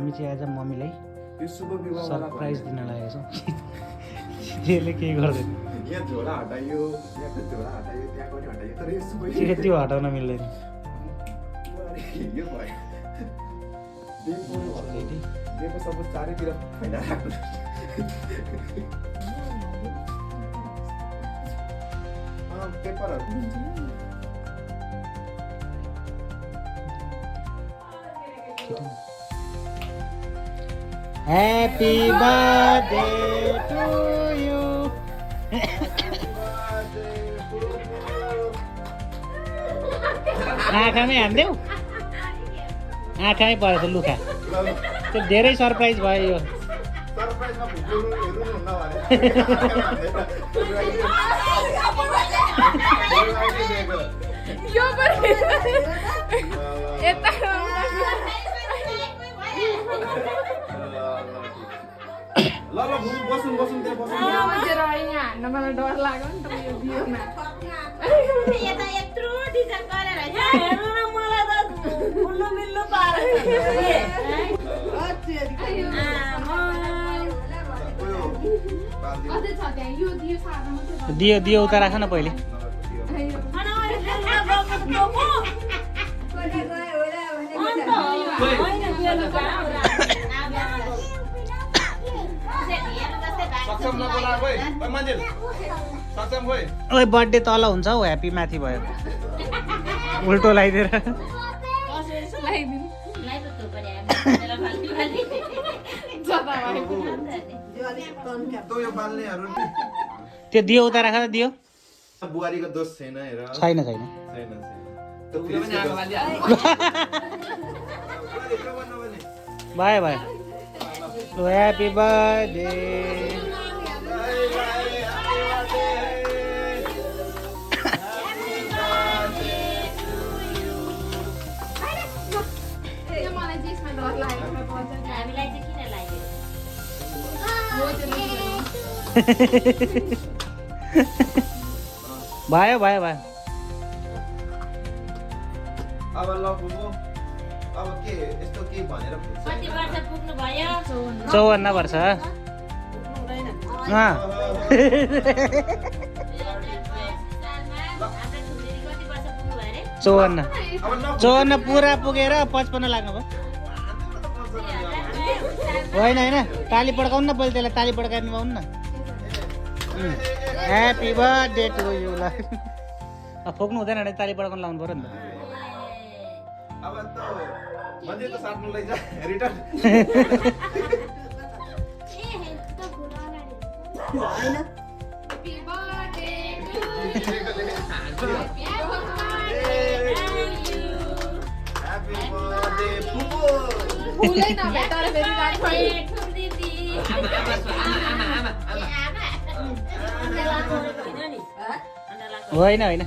हामी चाहिँ आज मम्मीलाई यो शुभ विवाह सरप्राइज दिन लागेको छौँ त्यसले केही गर्दैन यहाँ झोला हटाइयो यहाँको झोला हटाइयो त्यहाँको नि हटाइयो तर यो शुभ त्यो हटाउन मिल्दैन यो भयो दिएको सब चारैतिर फैलाइराख्नु पेपरहरू Happy birthday to you. आँखामै हान्देऊ आँखामै परेछ लुखा त्यो धेरै सरप्राइज भयो यो सरप्राइजमा हेर्नु हुन्न ल ल बसौँ बसौँ त्यहाँ बसौँ मलाई डर लाग्यो नि त यो बियोमा यता यत्रो डिजाइन गरेर हेर्नु न मलाई त उल्लु मिल्लु पारेछ अझै छ त्यहाँ यो सादा मात्रै दियो दियो उता राख न पहिले ओए बर्थडे तल हुन्छ हौ ह्याप्पी माथि भयो उल्टो लगाइदिएर त्यो दियो उता राख दियो बुहारीको दोष छैन हेर छैन छैन भयो भयो ह्याप्पी बर्थडे भयो भयो भयो अब ल बुबु अब के यस्तो के भनेर कति वर्ष पुग्नु भयो 54 वर्ष चौवन्न पुरा पुगेर 55 लाग्नु भयो होइन होइन ताली पड्काउनु न पहिले त्यसलाई ताली पड्काइदिनु पाउनु न ह्याप्पी बर्थडे टु यु ल फोक्नु हुँदैन भने ताली पड्काउनु लाउनु पऱ्यो नि त अब त मन्दिर त साट्नु लैजा रिटर्न ह्यापी बर्थडे बुबु फुलै नभेटेर फेरि राख्छु होइन होइन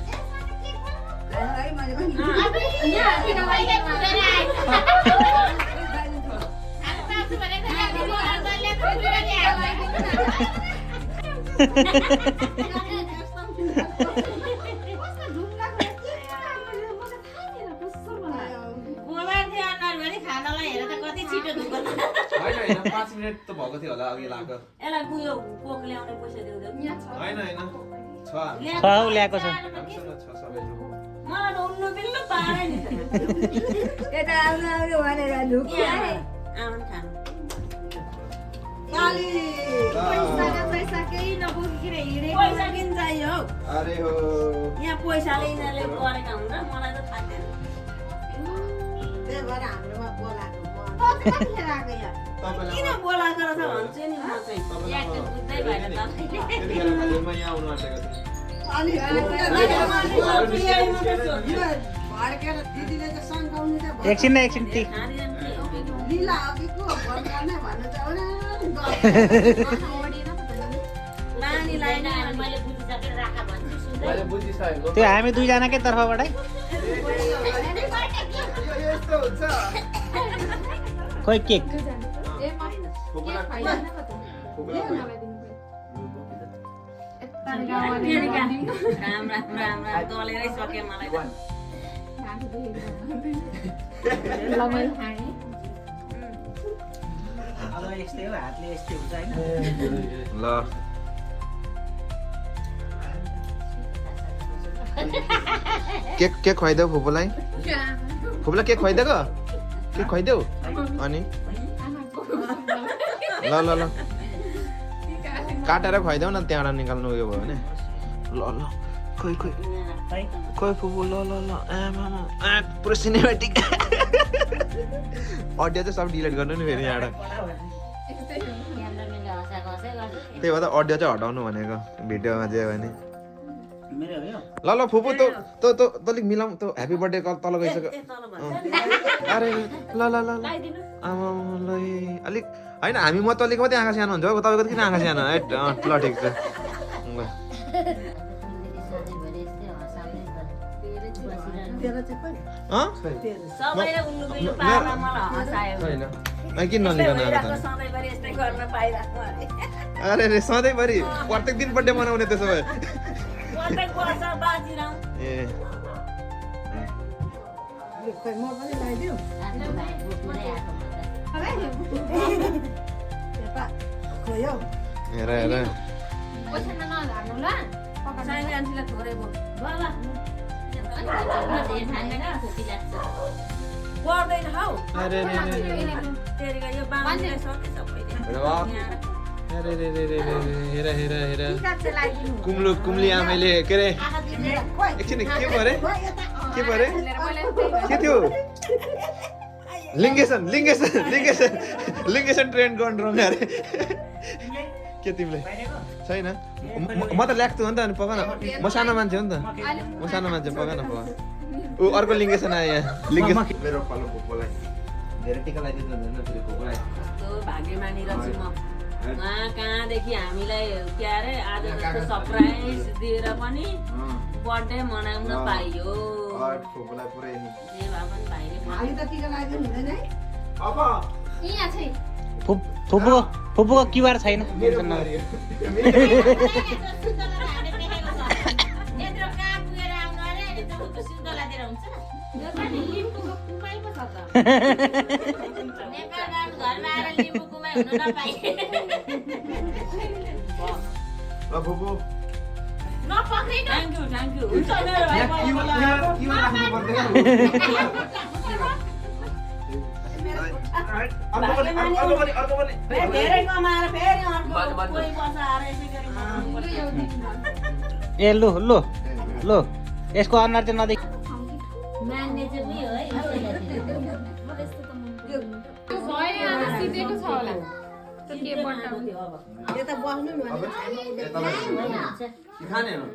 खानालाई हेरेर त कति छिटो दुःख होइन 5 मिनेट त भएको थियो होला अघि लाग्यो यसलाई गुयो कोक ल्याउने पैसा देऊ होइन छ हौ ल्याएको छ हामीसँग छ सबै मलाई त उल्लु बिल्लु पारे नि यता आउनु आउनु भनेर ढुक्यो आउन खानु पैसा केही नबोकिएर हिँडेको पैसा किन चाहियो हौ अरे हो यहाँ पैसाले यिनीहरूले गरेका हुन्छ मलाई त थाहा थिएन त्यही भएर हाम्रोमा बोलाएको किन बोलाएको रहेछ भन्छु नि म चाहिँ याद बुझ्दै भएन तपाईँले त्यतिखेर खाली म यहाँ आउनु आँटेको थिएँ भड्केर दिदीले त सन्काउनु त एकछिन न एकछिन ती लिला अघिको भन्ने भन्नु त नानीलाई मैले बुझिसकेर राख भन्छु सुन्दै मैले बुझिसकेको त्यो हामी दुईजनाकै तर्फबाटै यस्तो हुन्छ खोइ केक राम दलेरै सक्यो मलाई अब यस्तै हो हातले यस्तै हुन्छ होइन ल केक खुवाइदेऊ फुपूलाई फुपूलाई केक खुवाइदिएको केक खुवाइदेऊ अनि ल ल ल काटेर खुवाइदेऊ न त्यहाँबाट निकाल्नु उयो भयो भने ल ल खोइ खोइ खोइ फुपू ल ल ल पुरो सिनेमेटिक अडियो चाहिँ सब डिलिट गर्नु नि फेरि यहाँबाट त्यही भएर अडियो चाहिँ हटाउनु भनेको भिडियोमा चाहिँ भने मेरो हो यो ल ल फुपू त अलिक मिलाउँ त ह्याप्पी बर्थडे तल गइसक्यो अरे ल ल ल आमा ल अलिक होइन हामी म तलिको मात्रै आँखा सानो हुन्छ हो तपाईँको किन आँखा सानो ल ठिक छ ल सबैले उल्लु बिल्लु पार्न मलाई हँसायो किन नलिकन आएको त सधैँभरि यस्तै गर्न पाइरहेको अरे अरे रे सधैँभरि प्रत्येक दिन बर्थडे मनाउने त्यसो भए प्रत्येक वर्ष बाँचिरहँ ए म पनि लगाइदिउँ खोयो हेर हेर पैसा नझार्नु ल साइले आन्टीलाई थोरै भयो बाबा पर्दैन हौ अरे रे तेरिका यो बाँध्ने सके सबैले अरे रे रे रे हेर हेर हेर कुम्ली आमैले के अरे एकछिन के भयो अरे के भयो अरे के थियो लिङ्गेसन ट्रेन्ड गर्नु रङ अरे के तिमीले छैन म त ल्याक्छु हो नि त अनि पकान म सानो मान्छे हो नि त म सानो मान्छे पकान पका ऊ अर्को लिङ्गेसन आयो यहाँ लिङ्गेसन मेरो फलो भोकोलाई धेरै टिका लगाइदिनु हुँदैन फेरि भोकोलाई कस्तो भाग्यमानी रहेछु म कहाँदेखि हामीलाई के अरे आज जस्तो सरप्राइज दिएर पनि बर्थडे मनाउन पाइयो भोकोलाई पुरै जे भए पनि भाइले हामी त टिका लगाइदिनु हुँदैन है अब यहाँ छै फुपूको क्युआर छैन टेन्सन नगरी यत्रो कहाँ पुगेर आउनु अरे सुन्तला दिएर हुन्छ यो त नि लिम्बूको कुमाई पो छ त नेपाल घरमा आएर लिम्बू कुमाई हुन नपाए ल भोको नपक्रिनु थ्याङ्क यू हुन्छ मेरो भाइ राख्नु पर्दैन अर्को पनि धेरै कमाएर फेरि अर्को कोही वर्ष आएर यसै गरी मनाउनु पर्छ ए लु लु लु यसको अनुहार चाहिँ नदेख मान्ने चाहिँ उयो है भयो आज सिधेको छ होला त्यो के बट्टा यता बस्नु नि भने खाने हो